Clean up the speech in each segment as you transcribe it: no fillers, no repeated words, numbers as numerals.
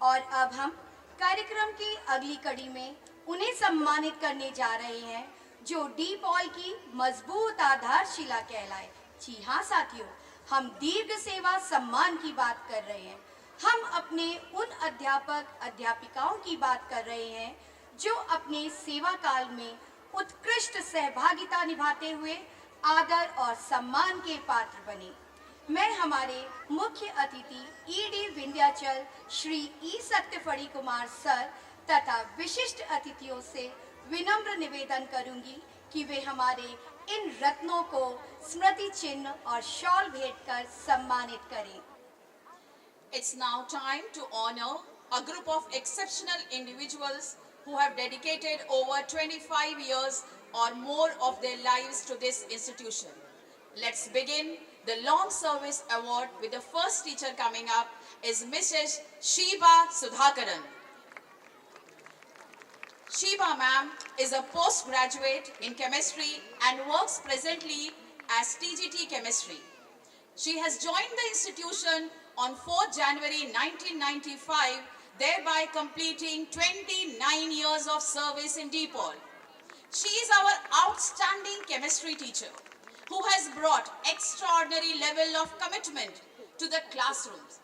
और अब हम कार्यक्रम की अगली कड़ी में उन्हें सम्मानित करने जा रहे हैं जो डी पॉल की मजबूत आधारशिला कहलाए। जी हाँ साथियों, हम दीर्घ सेवा सम्मान की बात कर रहे हैं। हम अपने उन अध्यापक अध्यापिकाओं की बात कर रहे हैं जो अपने सेवा काल में उत्कृष्ट सहभागिता निभाते हुए आदर और सम्मान के पात्र बने। मैं हमारे मुख्य अतिथि ईडी विंध्याचल श्री ई सत्यफड़ी कुमार सर तथा विशिष्ट अतिथियों से विनम्र निवेदन करूंगी कि वे हमारे इन रत्नों को स्मृति चिन्ह और शॉल भेंट कर सम्मानित करें। It's now time to honor a group of exceptional individuals who have dedicated over 25 years or more of their lives to this institution. Let's begin the Long Service Award with the first teacher coming up is Mrs. Sheba Sudhakaran. Sheba ma'am is a postgraduate in chemistry and works presently as TGT Chemistry. She has joined the institution on 4th January 1995, thereby completing 29 years of service in DPOL. She is our outstanding chemistry teacher who has brought extraordinary level of commitment to the classrooms.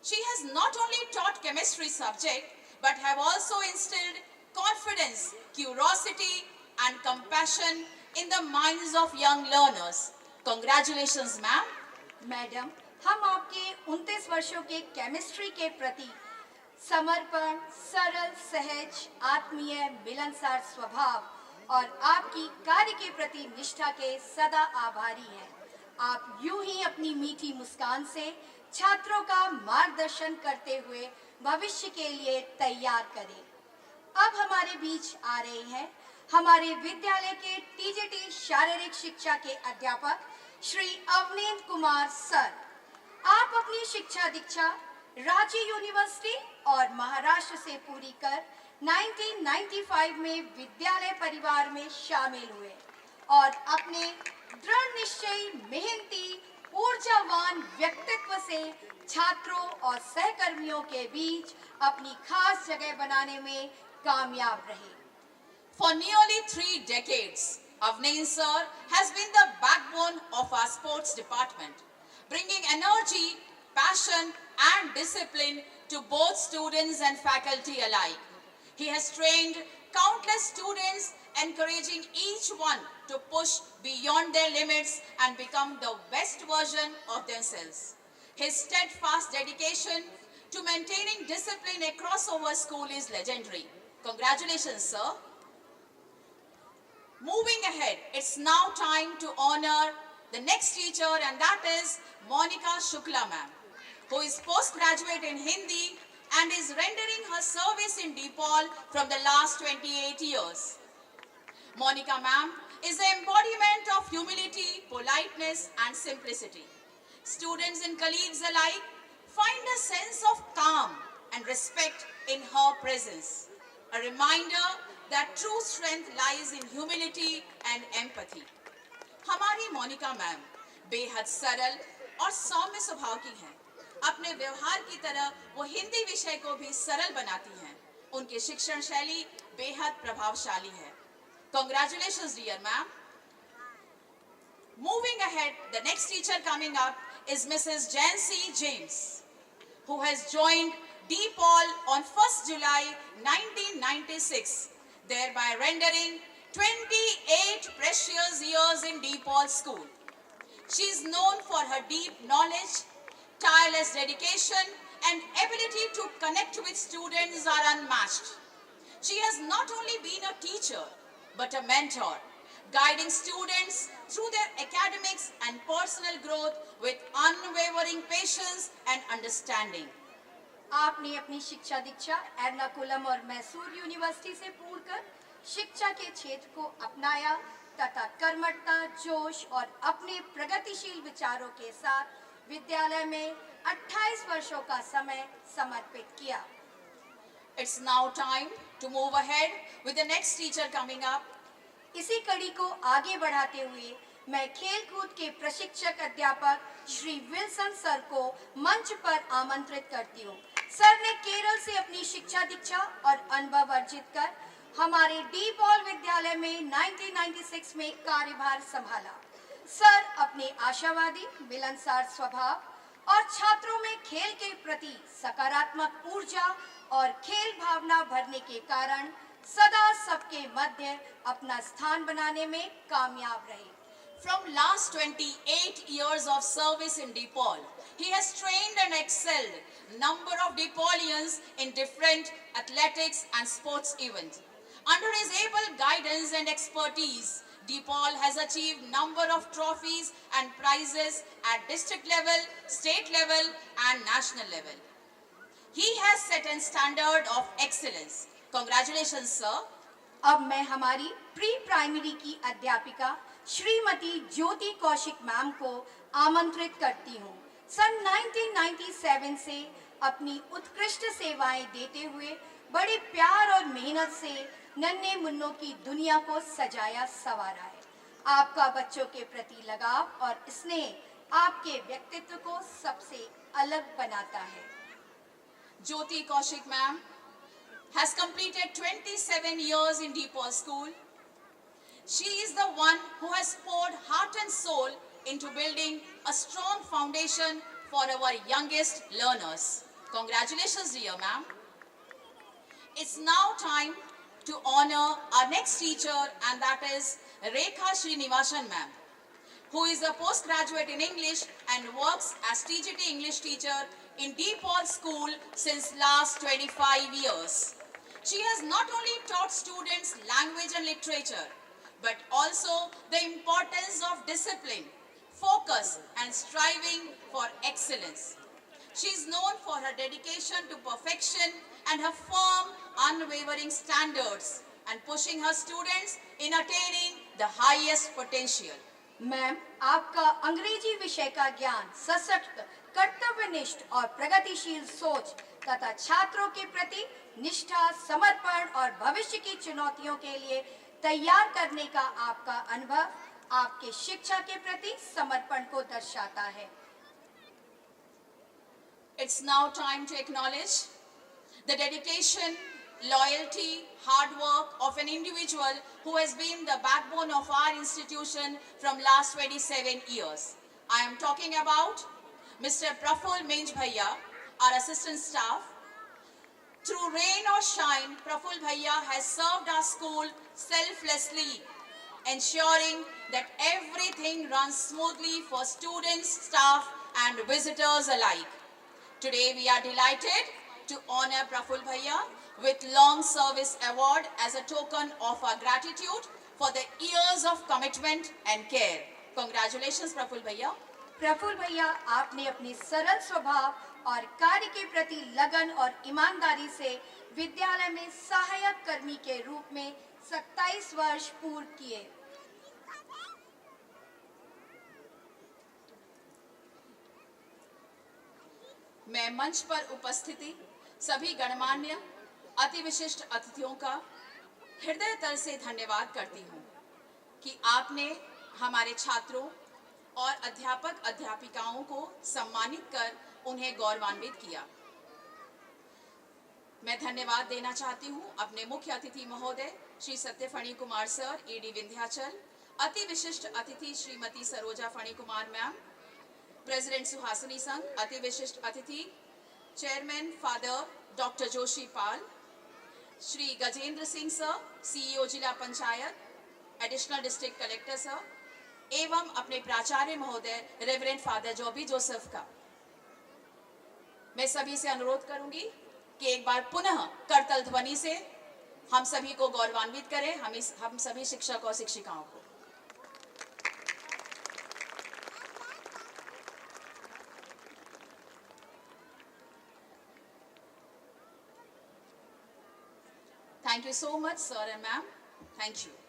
She has not only taught chemistry subject but have also instilled confidence, curiosity and compassion in the minds of young learners. Congratulations ma'am. Madam, हम आपके 29 वर्षों के chemistry के प्रति समर्पण, सरल, सहज, आत्मीय, मिलनसार स्वभाव और आपकी कार्य के प्रति निष्ठा के सदा आभारी हैं। आप यूं ही अपनी मीठी मुस्कान से छात्रों का मार्गदर्शन करते हुए भविष्य के लिए तैयार करें। अब हमारे बीच आ रहे हैं हमारे विद्यालय के टीजीटी शारीरिक शिक्षा के अध्यापक श्री अवनींद्र कुमार सर। आप अपनी शिक्षा दीक्षा रांची यूनिवर्सिटी और महाराष्ट्र से पूरी कर 1995 में विद्यालय परिवार में शामिल हुए और अपने दृढ़ निश्चयी, मेहनती, ऊर्जावान व्यक्तित्व से छात्रों और सहकर्मियों के बीच अपनी खास जगह बनाने में कामयाब रहे। For nearly 3 decades, Avneen sir has been the backbone of our sports department, bringing energy, passion and discipline to both students and faculty alike. He has trained countless students, encouraging each one to push beyond their limits and become the best version of themselves. His steadfast dedication to maintaining discipline across our school is legendary. Congratulations, sir. Moving ahead, it's now time to honor the next teacher, and that is Monica Shukla ma'am, who is postgraduate in Hindi and is rendering her service in DPOL from the last 28 years. Monica ma'am is the embodiment of humility, politeness and simplicity. Students and colleagues alike find a sense of calm and respect in her presence. A reminder that true strength lies in humility and empathy. हमारी Monika ma'am बेहद सरल और सौम्य स्वभाव की हैं। अपने व्यवहार की तरह वो हिंदी विषय को भी सरल बनाती हैं। उनकी शिक्षण शैली बेहद प्रभावशाली है। Congratulations dear ma'am. Moving ahead, the next teacher coming up is Mrs. Jancy James, who has joined DPOL on 1st July 1996, thereby rendering 28 precious years in DPOL school. She is known for her deep knowledge, tireless dedication and ability to connect with students are unmatched. She has not only been a teacher but a mentor, guiding students through their academics and personal growth with unwavering patience and understanding. आपने अपनी शिक्षा दीक्षा एर्नाकुलम और Mysore university से पूर्ण कर शिक्षा के क्षेत्र को अपनाया तथा कर्मठता, जोश और अपने प्रगतिशील विचारों के साथ विद्यालय में 28 वर्षों का समय समर्पित किया। It's now time to move ahead with the next teacher coming up. इसी कड़ी को आगे बढ़ाते हुए मैं खेलकूद के प्रशिक्षक अध्यापक श्री विल्सन सर को मंच पर आमंत्रित करती हूँ। सर ने केरल से अपनी शिक्षा दीक्षा और अनुभव अर्जित कर हमारे डी पॉल विद्यालय में 1996 में कार्यभार संभाला। सर अपने आशावादी, मिलनसार स्वभाव और छात्रों में खेल के प्रति सकारात्मक ऊर्जा और खेल भावना भरने के कारण सदा सबके मध्य अपना स्थान बनाने में कामयाब रहे। From last 28 years of service in DePaul, he has trained and excelled number of DePaulians in different athletics and sports events. Under his able guidance and expertise, DePaul has achieved number of trophies and prizes at district level, state level and national level. He has set a standard of excellence. Congratulations, sir. अब मैं हमारी pre primary की अध्यापिका श्रीमती ज्योति Kaushik ma'am को आमंत्रित करती हूँ। सन 1997 से अपनी उत्कृष्ट सेवाएं देते हुए बड़े प्यार और मेहनत से नन्हे मुन्नों की दुनिया को सजाया संवारा है। आपका बच्चों के प्रति लगाव और स्नेह आपके व्यक्तित्व को सबसे अलग बनाता है। Jyoti Kaushik ma'am has completed 27 years in DePaul School. She is the one who has poured heart and soul into building a strong foundation for our youngest learners. Congratulations, dear ma'am. It's now time to honor our next teacher, and that is Rekha Srinivasan ma'am, who is a postgraduate in English and works as TGT English teacher in DePaul School since last 25 years. She has not only taught students language and literature, but also the importance of discipline, focus and striving for excellence. She is known for her dedication to perfection and her firm, unwavering standards and pushing her students in attaining the highest potential. Ma'am, आपका अंग्रेजी विषय का ज्ञान सशक्त, कर्तव्यनिष्ठ और प्रगतिशील सोच तथा छात्रों के प्रति निष्ठा, समर्पण और भविष्य की चुनौतियों के लिए तैयार करने का आपका अनुभव आपके शिक्षा के प्रति समर्पण को दर्शाता है। It's now time to acknowledge the dedication, loyalty, hard work of an individual who has been the backbone of our institution from last 27 years. I am talking about Mr. Praful Minj Bhaiya, our assistant staff. Through rain or shine, Praful Bhaiya has served our school selflessly, ensuring that everything runs smoothly for students, staff and visitors alike. Today we are delighted to honor Praful Bhaiya with Long Service Award as a token of our gratitude for the years of commitment and care. Congratulations, Praful Bhaiya. Praful भैया, आपने अपने सरल स्वभाव और कार्य के प्रति लगन और ईमानदारी से विद्यालय में सहायक कर्मी के रूप में 27 वर्ष पूर्ण किए। मैं मंच पर उपस्थिति सभी गणमान्य अति विशिष्ट अतिथियों का हृदय तल से धन्यवाद करती हूँ कि आपने हमारे छात्रों और अध्यापक अध्यापिकाओं को सम्मानित कर उन्हें गौरवान्वित किया। मैं धन्यवाद देना चाहती हूँ अपने मुख्य अतिथि महोदय श्री सत्य फणी कुमार सर, ईडी विंध्याचल, अति विशिष्ट अतिथि श्रीमती सरोजा फणी कुमार मैम, प्रेसिडेंट सुहासिनी संघ, अति विशिष्ट अतिथि चेयरमैन फादर डॉक्टर जोशी पाल, श्री गजेंद्र सिंह सर, सीईओ जिला panchayat, additional district collector sir एवं अपने प्राचार्य महोदय रेवरेंड फादर जॉबी जोसेफ का। मैं सभी से अनुरोध करूंगी कि एक बार पुनः करतल ध्वनि से हम सभी को गौरवान्वित करें, हम सभी शिक्षक और शिक्षिकाओं को। Thank you so much, sir and ma'am. Thank you.